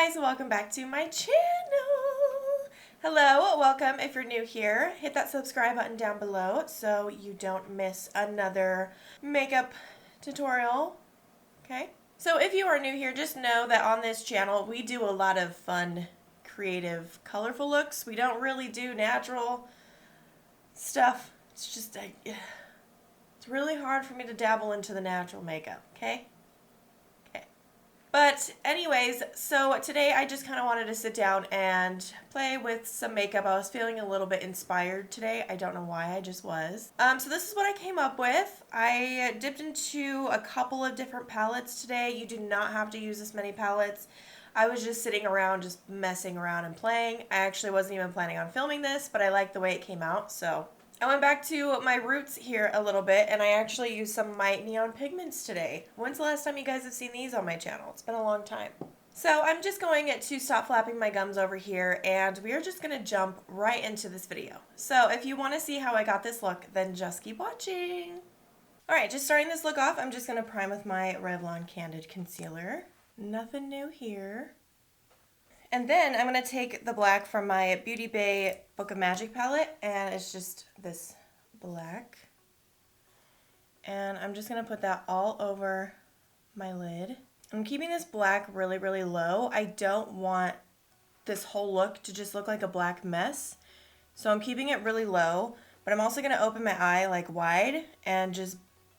guys, welcome back to my channel. Hello, welcome. If you're new here, hit that subscribe button down below so you don't miss another makeup tutorial. Okay? So if you are new here, just know that on this channel we do a lot of fun, creative, colorful looks. We don't really do natural stuff. It's just it's really hard for me to dabble into the natural makeup, okay? But anyways, so today I just kind of wanted to sit down and play with some makeup. I was feeling a little bit inspired today. I don't know why, I just was. So this is what I came up with. I dipped into a couple of different palettes today. You do not have to use this many palettes. I was just sitting around, just messing around and playing. I actually wasn't even planning on filming this, but I liked the way it came out, so I went back to my roots here a little bit, and I actually used some of my neon pigments today. When's the last time you guys have seen these on my channel? It's been a long time. So I'm just going to stop flapping my gums over here, and we are just going to jump right into this video. So if you want to see how I got this look, then just keep watching. Alright, just starting this look off, I'm just going to prime with my Revlon Candid Concealer. Nothing new here. And then I'm going to take the black from my Beauty Bay Book of Magic palette, and it's just this black. And I'm just going to put that all over my lid. I'm keeping this black really, really low. I don't want this whole look to just look like a black mess. So I'm keeping it really low, but I'm also going to open my eye like wide and just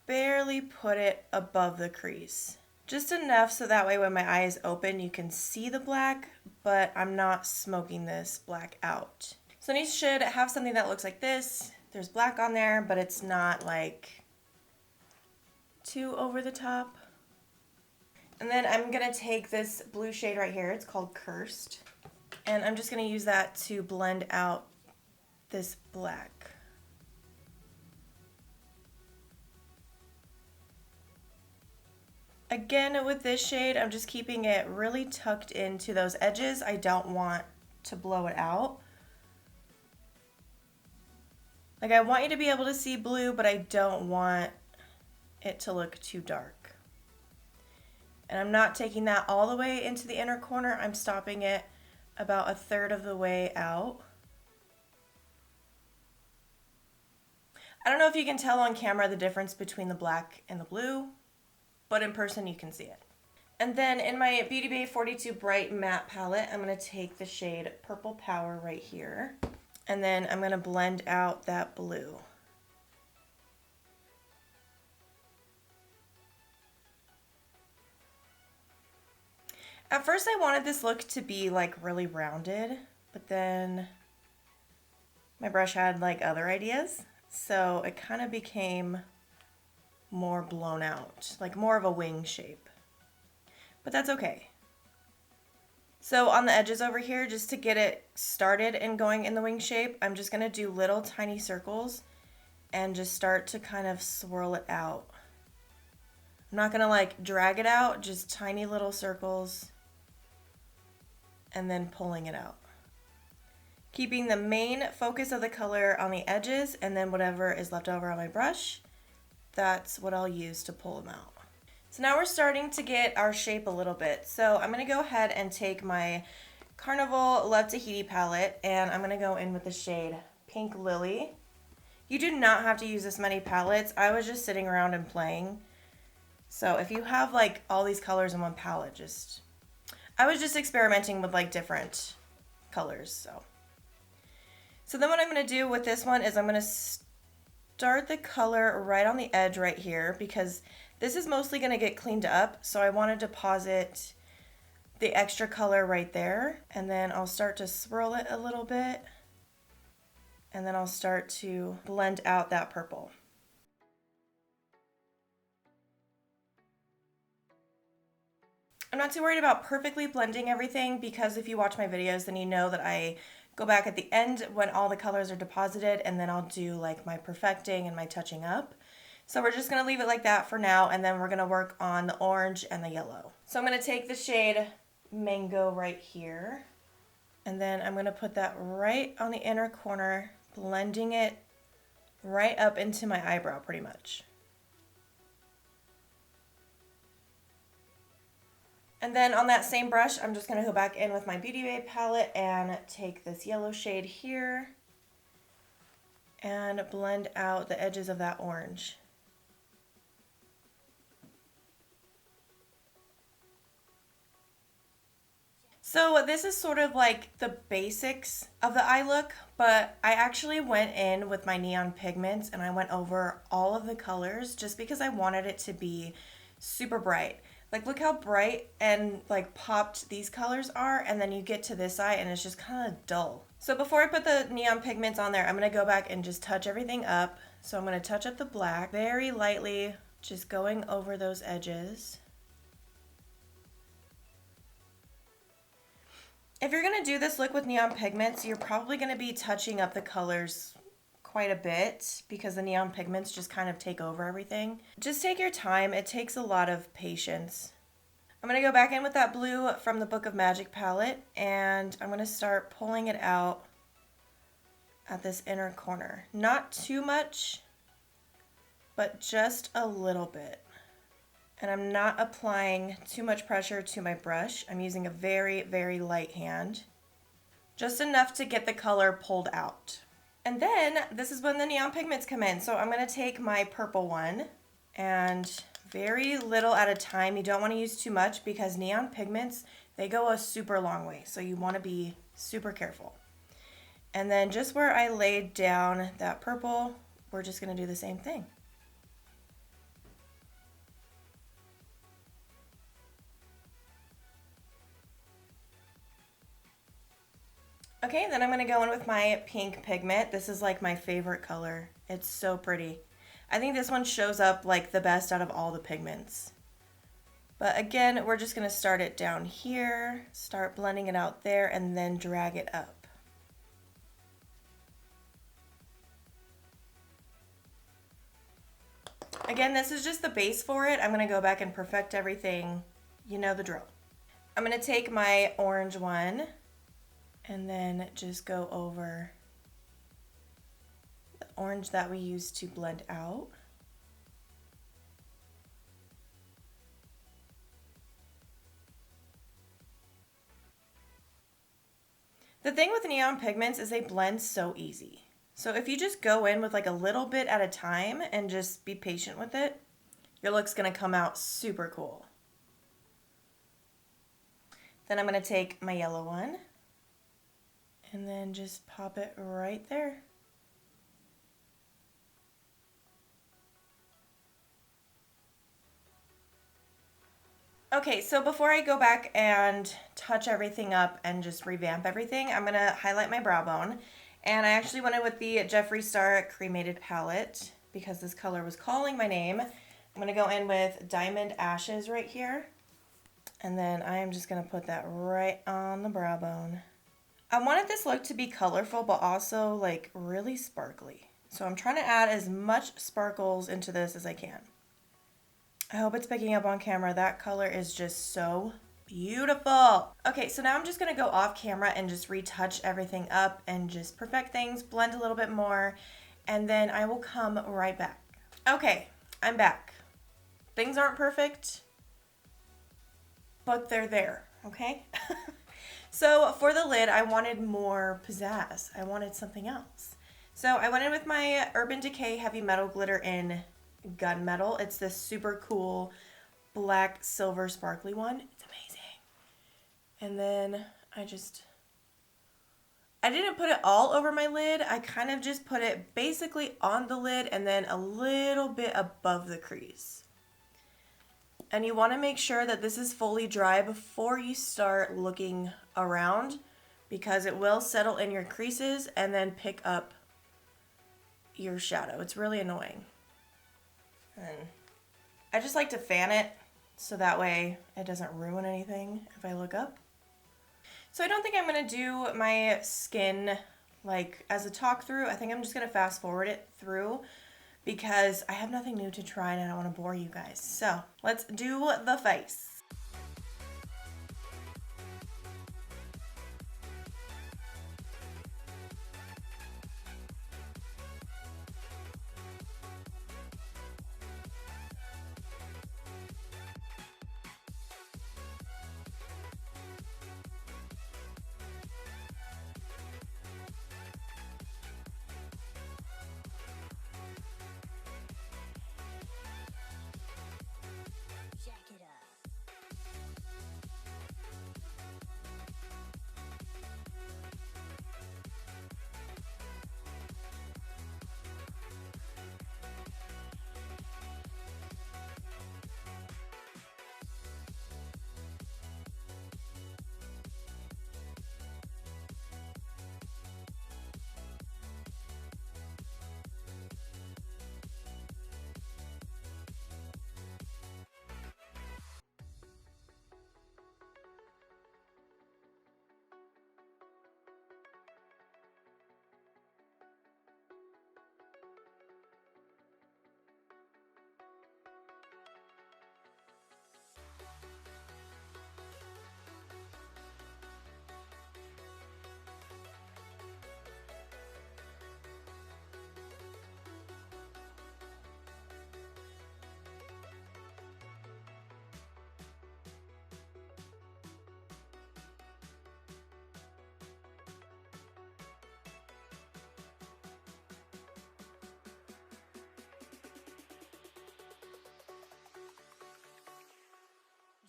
barely put it above the crease. Just enough so that way when my eye is open you can see the black, but I'm not smoking this black out. So these should have something that looks like this. There's black on there, but it's not like too over the top. And then I'm going to take this blue shade right here. It's called Cursed. And I'm just going to use that to blend out this black. Again, with this shade, I'm just keeping it really tucked into those edges. I don't want to blow it out. Like, I want you to be able to see blue, but I don't want it to look too dark. And I'm not taking that all the way into the inner corner. I'm stopping it about a third of the way out. I don't know if you can tell on camera the difference between the black and the blue, but in person you can see it. And then in my Beauty Bay 42 Bright Matte palette, I'm going to take the shade Purple Power right here. And then I'm going to blend out that blue. At first I wanted this look to be like really rounded, but then my brush had like other ideas. So it kind of became more blown out, like more of a wing shape. But that's okay. So on the edges over here, just to get it started and going in the wing shape, I'm just going to do little tiny circles and just start to kind of swirl it out. I'm not going to like drag it out, just tiny little circles and then pulling it out. Keeping the main focus of the color on the edges, and then whatever is left over on my brush, that's what I'll use to pull them out. So now we're starting to get our shape a little bit. So I'm going to go ahead and take my Carnival Love Tahiti palette, and I'm going to go in with the shade Pink Lily. You do not have to use this many palettes. I was just sitting around and playing. So if you have like all these colors in one palette, I was just experimenting with like different colors. So then what I'm going to do with this one is I'm going to start the color right on the edge right here, because this is mostly going to get cleaned up, so I want to deposit the extra color right there, and then I'll start to swirl it a little bit, and then I'll start to blend out that purple. I'm not too worried about perfectly blending everything, because if you watch my videos then you know that I go back at the end when all the colors are deposited, and then I'll do like my perfecting and my touching up. So we're just going to leave it like that for now, and then we're going to work on the orange and the yellow. So I'm going to take the shade Mango right here, and then I'm going to put that right on the inner corner, blending it right up into my eyebrow pretty much. And then on that same brush, I'm just going to go back in with my Beauty Bay palette and take this yellow shade here and blend out the edges of that orange. So this is sort of like the basics of the eye look, but I actually went in with my neon pigments and I went over all of the colors just because I wanted it to be super bright. Like, look how bright and like popped these colors are, and then you get to this eye and it's just kind of dull. So before I put the neon pigments on there, I'm going to go back and just touch everything up. So I'm going to touch up the black very lightly, just going over those edges. If you're going to do this look with neon pigments, you're probably going to be touching up the colors quite a bit because the neon pigments just kind of take over everything. Just take your time. It takes a lot of patience. I'm going to go back in with that blue from the Book of Magic palette, and I'm going to start pulling it out at this inner corner. Not too much, but just a little bit. And I'm not applying too much pressure to my brush. I'm using a very, very light hand. Just enough to get the color pulled out. And then this is when the neon pigments come in. So I'm going to take my purple one and very little at a time. You don't want to use too much because neon pigments, they go a super long way. So you want to be super careful. And then just where I laid down that purple, we're just going to do the same thing. Okay, then I'm going to go in with my pink pigment. This is like my favorite color. It's so pretty. I think this one shows up like the best out of all the pigments. But again, we're just going to start it down here, start blending it out there, and then drag it up. Again, this is just the base for it. I'm going to go back and perfect everything. You know the drill. I'm going to take my orange one and then just go over the orange that we used to blend out. The thing with neon pigments is they blend so easy. So if you just go in with like a little bit at a time and just be patient with it, your look's gonna come out super cool. Then I'm gonna take my yellow one and then just pop it right there. Okay, so before I go back and touch everything up and just revamp everything, I'm gonna highlight my brow bone. And I actually went in with the Jeffree Star Cremated palette because this color was calling my name. I'm gonna go in with Diamond Ashes right here. And then I am just gonna put that right on the brow bone. I wanted this look to be colorful, but also like really sparkly. So I'm trying to add as much sparkles into this as I can. I hope it's picking up on camera. That color is just so beautiful. Okay, so now I'm just gonna go off camera and just retouch everything up and just perfect things, blend a little bit more, and then I will come right back. Okay, I'm back. Things aren't perfect, but they're there, okay? So for the lid, I wanted more pizzazz. I wanted something else. So I went in with my Urban Decay Heavy Metal Glitter in Gunmetal. It's this super cool black silver sparkly one. It's amazing. And then I didn't put it all over my lid. I kind of just put it basically on the lid and then a little bit above the crease. And you want to make sure that this is fully dry before you start looking around because it will settle in your creases and then pick up your shadow. It's really annoying. And I just like to fan it so that way it doesn't ruin anything if I look up. So I don't think I'm going to do my skin like as a talk through. I think I'm just going to fast forward it through because I have nothing new to try and I don't want to bore you guys. So let's do the face.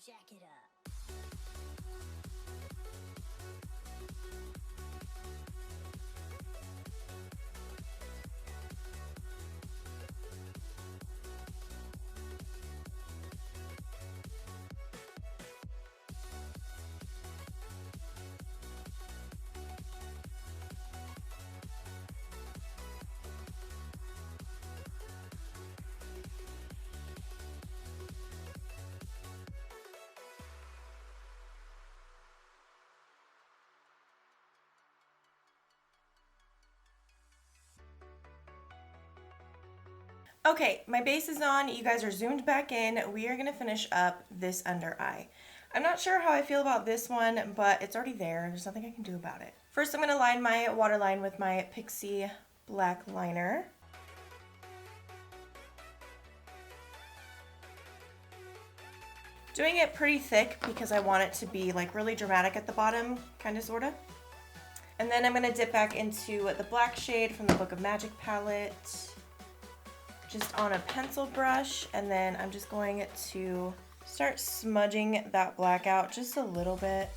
jack it up. Okay, my base is on. You guys are zoomed back in. We are going to finish up this under eye. I'm not sure how I feel about this one, but it's already there. There's nothing I can do about it. First, I'm going to line my waterline with my Pixi black liner. Doing it pretty thick because I want it to be like really dramatic at the bottom, kind of, sort of. And then I'm going to dip back into the black shade from the Book of Magic palette, just on a pencil brush, and then I'm just going to start smudging that black out just a little bit.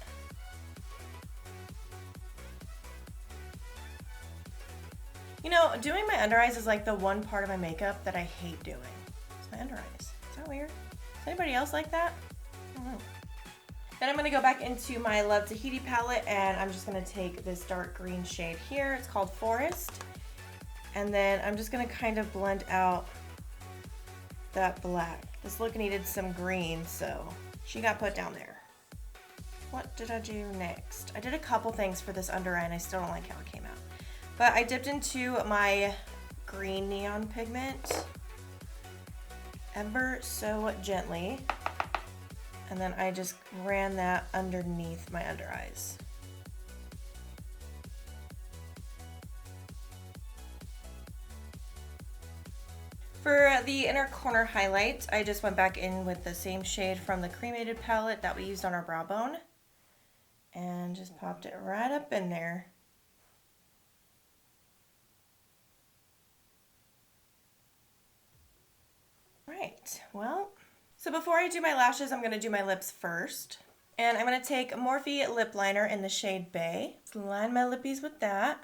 You know, doing my under eyes is like the one part of my makeup that I hate doing. It's my under eyes. Is that weird? Is anybody else like that? I don't know. Then I'm going to go back into my Love Tahiti palette, and I'm just going to take this dark green shade here. It's called Forest. And then I'm just going to kind of blend out that black. This look needed some green, so she got put down there. What did I do next? I did a couple things for this under eye, and I still don't like how it came out. But I dipped into my green neon pigment ever so gently, and then I just ran that underneath my under eyes. For the inner corner highlight, I just went back in with the same shade from the cremated palette that we used on our brow bone and just popped it right up in there. Right, well, so before I do my lashes, I'm going to do my lips first. And I'm going to take Morphe lip liner in the shade Bay. Let's line my lippies with that.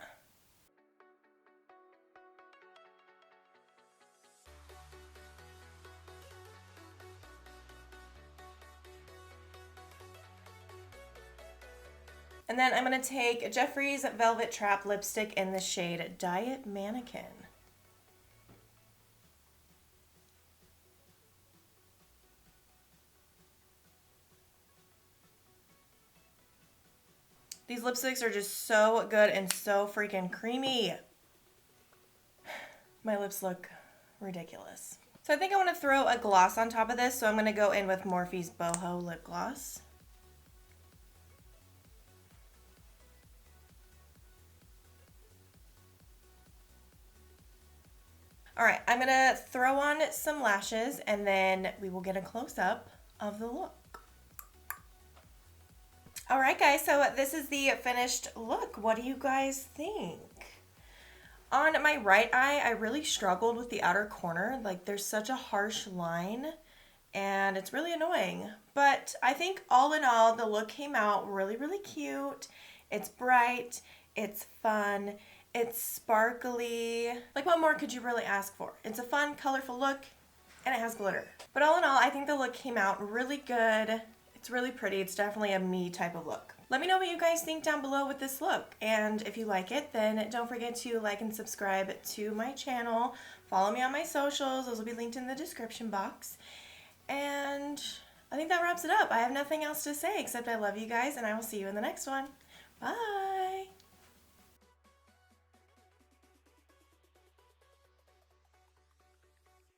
And then I'm going to take Jeffree's Velvet Trap lipstick in the shade Diet Mannequin. These lipsticks are just so good and so freaking creamy. My lips look ridiculous. So I think I want to throw a gloss on top of this, so I'm going to go in with Morphe's Boho Lip Gloss. All right, I'm gonna throw on some lashes and then we will get a close-up of the look. All right, guys, so this is the finished look. What do you guys think? On my right eye, I really struggled with the outer corner. Like, there's such a harsh line and it's really annoying. But I think all in all, the look came out really, really cute. It's bright, it's fun, it's sparkly. Like, what more could you really ask for? It's a fun, colorful look, and it has glitter. But all in all, I think the look came out really good. It's really pretty. It's definitely a me type of look. Let me know what you guys think down below with this look. And if you like it, then don't forget to like and subscribe to my channel. Follow me on my socials. Those will be linked in the description box. And I think that wraps it up. I have nothing else to say except I love you guys, and I will see you in the next one. Bye!